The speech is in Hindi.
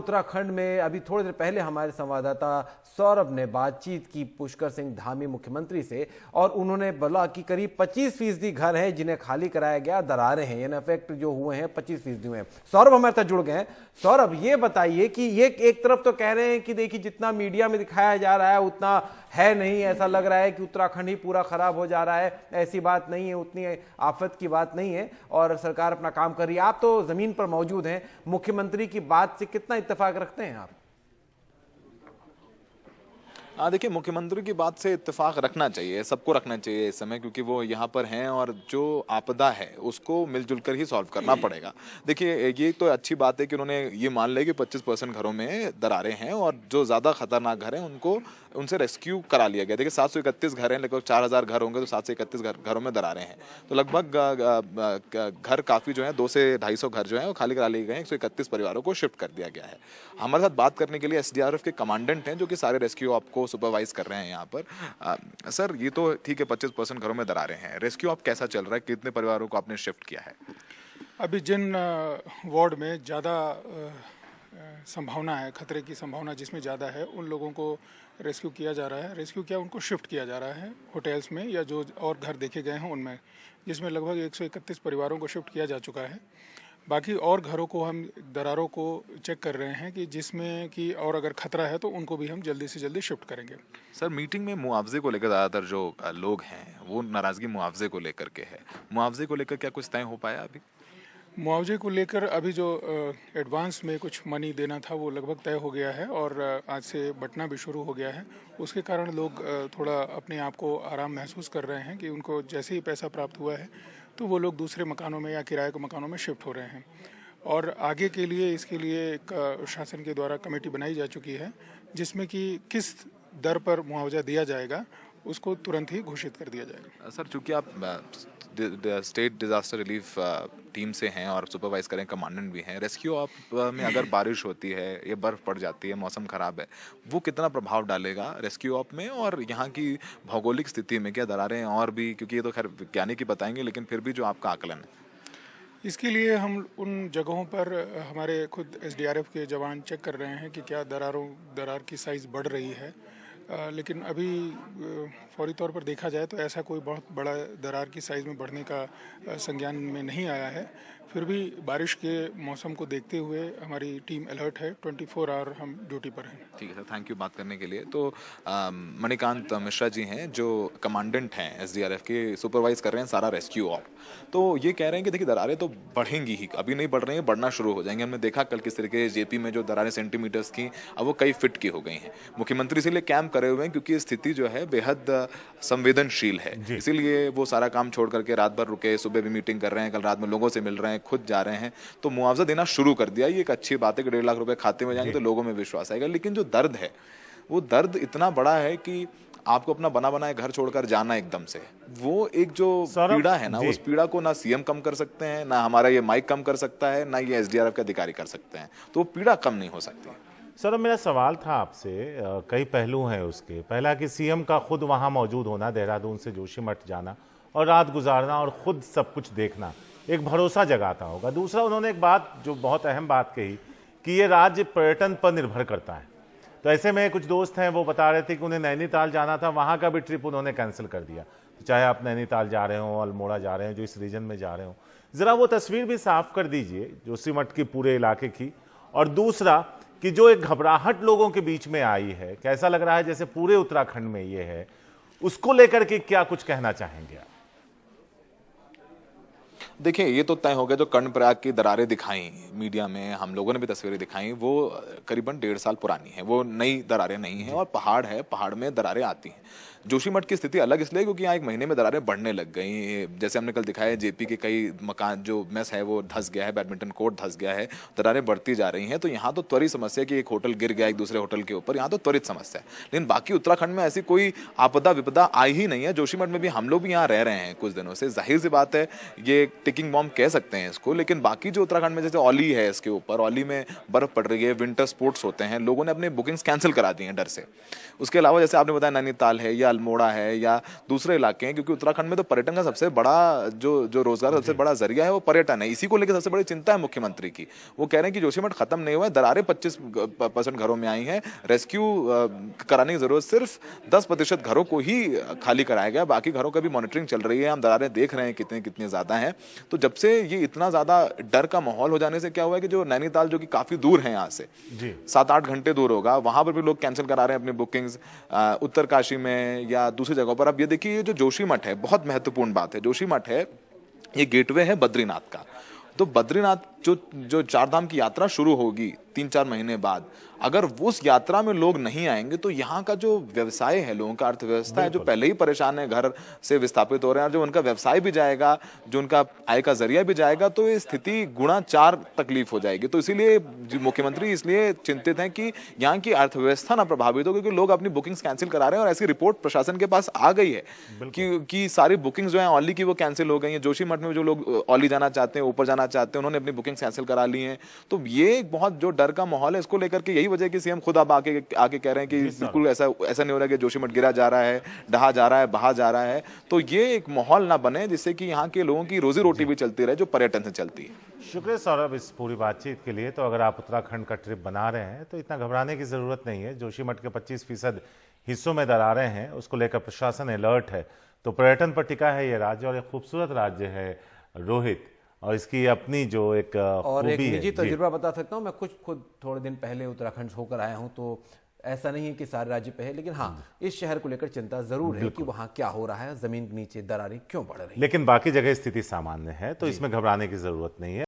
उत्तराखंड में अभी थोड़ी देर पहले हमारे संवाददाता सौरभ ने बातचीत की पुष्कर सिंह धामी मुख्यमंत्री से, और उन्होंने बोला कि करीब 25% घर हैं जिन्हें खाली कराया गया, दरारें हैं, यानी इफेक्ट जो हुए हैं 25% हुए हैं। सौरभ हमारे साथ जुड़ गए हैं। सौरभ, ये बताइए कि ये एक तरफ तो कह रहे हैं कि देखिए जितना मीडिया में दिखाया जा रहा है उतना है नहीं, ऐसा लग रहा है कि उत्तराखंड ही पूरा खराब हो जा रहा है, ऐसी बात नहीं है, उतनी आफत की बात नहीं है और सरकार अपना काम कर रही है। आप तो जमीन पर मौजूद हैं, मुख्यमंत्री की बात से कितना इत्तेफाक रखते हैं आप? देखिए, मुख्यमंत्री की बात से इत्तेफाक रखना चाहिए, सबको रखना चाहिए इस समय, क्योंकि वो यहाँ पर हैं और जो आपदा है उसको मिलजुल कर ही सॉल्व करना पड़ेगा। देखिए, ये तो अच्छी बात है कि उन्होंने ये मान लिया कि 25% घरों में दरारें हैं और जो ज़्यादा खतरनाक घर हैं उनको उनसे रेस्क्यू करा लिया गया। देखिए, 731 घर हैं, लगभग 4000 घर होंगे, तो 731 घरों में दरारें हैं, तो लगभग घर काफ़ी जो है 200 से 250 घर जो है वो खाली करा लिए गए हैं। 131 परिवारों को शिफ्ट कर दिया गया है। हमारे साथ बात करने के लिए SDRF के कमांडेंट हैं जो कि सारे रेस्क्यू आपको सुपरवाइज कर रहे हैं यहाँ पर। सर, ये तो ठीक है, 25% घरों में दरारें हैं, रेस्क्यू आप कैसा चल रहा है, कितने परिवारों को आपने शिफ्ट किया है? अभी जिन वार्ड में ज़्यादा संभावना है, खतरे की संभावना जिसमें ज़्यादा है, उन लोगों को रेस्क्यू किया जा रहा है। रेस्क्यू क्या, उनको शिफ्ट किया जा रहा है होटल्स में या जो और घर देखे गए हैं उनमें, जिसमें लगभग 131 परिवारों को शिफ्ट किया जा चुका है। बाकी और घरों को हम दरारों को चेक कर रहे हैं कि जिसमें कि और अगर खतरा है तो उनको भी हम जल्दी से जल्दी शिफ्ट करेंगे। सर, मीटिंग में मुआवजे को लेकर ज़्यादातर जो लोग हैं वो नाराज़गी मुआवजे को लेकर के है। मुआवजे को लेकर क्या कुछ तय हो पाया अभी? मुआवजे को लेकर अभी जो एडवांस में कुछ मनी देना था वो लगभग तय हो गया है और आज से बंटना भी शुरू हो गया है। उसके कारण लोग थोड़ा अपने आप को आराम महसूस कर रहे हैं कि उनको जैसे ही पैसा प्राप्त हुआ है तो वो लोग दूसरे मकानों में या किराए के मकानों में शिफ्ट हो रहे हैं। और आगे के लिए इसके लिए एक शासन के द्वारा कमेटी बनाई जा चुकी है जिसमें कि किस दर पर मुआवजा दिया जाएगा उसको तुरंत ही घोषित कर दिया जाएगा। सर, चूंकि आप स्टेट डिजास्टर रिलीफ टीम से हैं और सुपरवाइज करें, कमांडेंट भी हैं, रेस्क्यू आप में अगर बारिश होती है या बर्फ पड़ जाती है, मौसम खराब है, वो कितना प्रभाव डालेगा रेस्क्यू ऑप में और यहाँ की भौगोलिक स्थिति में? क्या दरारें और भी, क्योंकि ये तो खैर वैज्ञानिक ही बताएंगे, लेकिन फिर भी जो आपका आकलन है? इसके लिए हम उन जगहों पर हमारे खुद SDRF के जवान चेक कर रहे हैं कि क्या दरार की साइज़ बढ़ रही है। लेकिन अभी फौरी तौर पर देखा जाए तो ऐसा कोई बहुत बड़ा दरार की साइज़ में बढ़ने का संज्ञान में नहीं आया है। फिर भी बारिश के मौसम को देखते हुए हमारी टीम अलर्ट है, 24 आवर हम ड्यूटी पर हैं। ठीक है सर, थैंक यू बात करने के लिए। तो मणिकांत मिश्रा जी हैं जो कमांडेंट हैं SDRF के, सुपरवाइज कर रहे हैं सारा रेस्क्यू ऑप। तो ये कह रहे हैं कि देखिए दरारें तो बढ़ेंगी ही, अभी नहीं बढ़ रही हैं, बढ़ना शुरू हो जाएंगे। हमने देखा कल किस तरीके JP में जो दरारें सेंटीमीटर्स की, अब वो कई फीट की हो गई हैं। मुख्यमंत्री इसीलिए कैंप करे हुए हैं क्योंकि स्थिति जो है बेहद संवेदनशील है, इसीलिए वो सारा काम छोड़ करके रात भर रुके, सुबह भी मीटिंग कर रहे हैं, कल रात में लोगों से मिल रहे हैं, खुद जा रहे हैं, तो मुआवजा देना शुरू कर दिया। ये एक अच्छी बात है कि 1.5 लाख रुपए खाते में जाएंगे तो लोगों में विश्वास आएगा। लेकिन जो दर्द है वो दर्द इतना बड़ा है कि आपको अपना बना बनाए घर छोड़कर जाना एकदम से, वो एक जो पीड़ा है ना, उस पीड़ा को ना CM कम कर सकते हैं, ना हमारा ये माइक कम कर सकता है, ना ये SDRF के अधिकारी कर सकते हैं, तो वो पीड़ा कम नहीं हो सकती। सर, मेरा सवाल था आपसे, कई पहलू हैं उसके। पहला कि CM का खुद वहां मौजूद होना, देहरादून से जोशीमठ जाना और रात गुजारना और खुद सब कुछ देखना एक भरोसा जगाता होगा। दूसरा, उन्होंने एक बात जो बहुत अहम बात कही कि ये राज्य पर्यटन पर निर्भर करता है। तो ऐसे में कुछ दोस्त हैं वो बता रहे थे कि उन्हें नैनीताल जाना था, वहाँ का भी ट्रिप उन्होंने कैंसिल कर दिया। तो चाहे आप नैनीताल जा रहे हो, अल्मोड़ा जा रहे हो, जो इस रीजन में जा रहे हो, ज़रा वो तस्वीर भी साफ कर दीजिए जोशीमठ की पूरे इलाके की। और दूसरा कि जो एक घबराहट लोगों के बीच में आई है, कैसा लग रहा है जैसे पूरे उत्तराखंड में ये है, उसको लेकर के क्या कुछ कहना चाहेंगे आप? देखिए, ये तो तय हो गया, जो कर्णप्रयाग की दरारें दिखाई मीडिया में, हम लोगों ने भी तस्वीरें दिखाई, वो करीबन 1.5 साल पुरानी है, वो नई दरारें नहीं हैं। और पहाड़ है, पहाड़ में दरारें आती हैं। जोशीमठ की स्थिति अलग इसलिए क्योंकि यहाँ 1 महीने में दरारें बढ़ने लग गई। जैसे हमने कल दिखाया, JP के कई मकान जो मेस है वो धंस गया है, बैडमिंटन कोर्ट धंस गया है, दरारें बढ़ती जा रही हैं। तो यहाँ तो त्वरित समस्या कि एक होटल गिर गया एक दूसरे होटल के ऊपर, यहाँ तो त्वरित समस्या है। लेकिन बाकी उत्तराखंड में ऐसी कोई आपदा विपदा आई ही नहीं है। जोशीमठ में भी हम लोग भी यहाँ रह रहे हैं कुछ दिनों से, जाहिर सी बात है ये टिकिंग बॉम्ब कह सकते हैं इसको। लेकिन बाकी जो उत्तराखंड में, जैसे औली है, इसके ऊपर औली में बर्फ पड़ रही है, विंटर स्पोर्ट्स होते हैं, लोगों ने अपनी बुकिंग्स कैंसिल करा दी हैं डर से। उसके अलावा जैसे आपने बताया नैनीताल है या अल्मोड़ा है या दूसरे इलाके हैं, क्योंकि उत्तराखंड में तो पर्यटन का सबसे बड़ा जो रोजगार का सबसे बड़ा जरिया है वो पर्यटन है। इसी को लेकर सबसे बड़ी चिंता है मुख्यमंत्री की। वो कह रहे हैं कि जोशीमठ खत्म नहीं हुआ है, दरारें 25% घरों में आई हैं, रेस्क्यू कराने की जरूरत सिर्फ 10% घरों को ही खाली कराया गया, बाकी घरों का भी मॉनिटरिंग चल रही है, हम दरारें देख रहे हैं कितनी ज्यादा हैं। तो जब से ये इतना ज्यादा डर का माहौल हो जाने से क्या हुआ है कि जो नैनीताल जो कि काफी दूर है यहाँ से, 7-8 घंटे दूर होगा, वहां पर भी लोग कैंसिल करा रहे हैं अपनी बुकिंग्स उत्तरकाशी में या दूसरी जगहों पर। अब ये देखिए, ये जो जोशीमठ है, बहुत महत्वपूर्ण बात है, जोशीमठ है ये गेटवे है बद्रीनाथ का। तो बद्रीनाथ जो चारधाम की यात्रा शुरू होगी 3-4 महीने बाद, अगर उस यात्रा में लोग नहीं आएंगे तो यहाँ का जो व्यवसाय है, लोगों का अर्थव्यवस्था है, जो पहले ही परेशान है, घर से विस्थापित हो रहे हैं, जो उनका व्यवसाय भी जाएगा, जो उनका आय का जरिया भी जाएगा, तो ये स्थिति गुणा 4 तकलीफ हो जाएगी। तो इसीलिए मुख्यमंत्री इसलिए चिंतित हैं कि यहाँ की अर्थव्यवस्था ना प्रभावित हो, क्योंकि लोग अपनी बुकिंग्स कैंसिल करा रहे हैं और ऐसी रिपोर्ट प्रशासन के पास आ गई है कि सारी बुकिंग्स जो है औली की वो कैंसिल हो गई है। जोशीमठ में जो लोग औली जाना चाहते हैं, ऊपर जाना चाहते हैं, उन्होंने अपनी बुकिंग्स कैंसिल करा ली हैं। तो ये बहुत जो डर का माहौल है, इसको लेकर के यही वजह कि सीएम खुद अब आके कह रहे हैं कि बिल्कुल ऐसा नहीं हो रहा है कि जोशीमठ गिरा जा रहा है, ढहा जा रहा है, बहा जा रहा है। तो ये एक माहौल ना बने जिससे कि यहाँ के लोगों की रोजी रोटी भी चलती रहे, जो पर्यटन से चलती है। शुक्रिया सौरभ इस पूरी बातचीत के लिए। तो अगर आप उत्तराखंड का ट्रिप बना रहे हैं तो इतना घबराने की जरूरत नहीं है। जोशीमठ के 25% हिस्सों में दरारें हैं, उसको लेकर प्रशासन अलर्ट है। तो पर्यटन पर टिका है ये राज्य, और एक खूबसूरत राज्य है रोहित, और इसकी अपनी जो एक और एक खूबी है। निजी तजुर्बा बता सकता हूँ, मैं खुद थोड़े दिन पहले उत्तराखंड होकर आया हूँ, तो ऐसा नहीं है कि सारे राज्य पे है, लेकिन हाँ, इस शहर को लेकर चिंता जरूर है कि वहाँ क्या हो रहा है, जमीन के नीचे दरारें क्यों बढ़ रही हैं। लेकिन बाकी जगह स्थिति सामान्य है, तो इसमें घबराने की जरूरत नहीं है।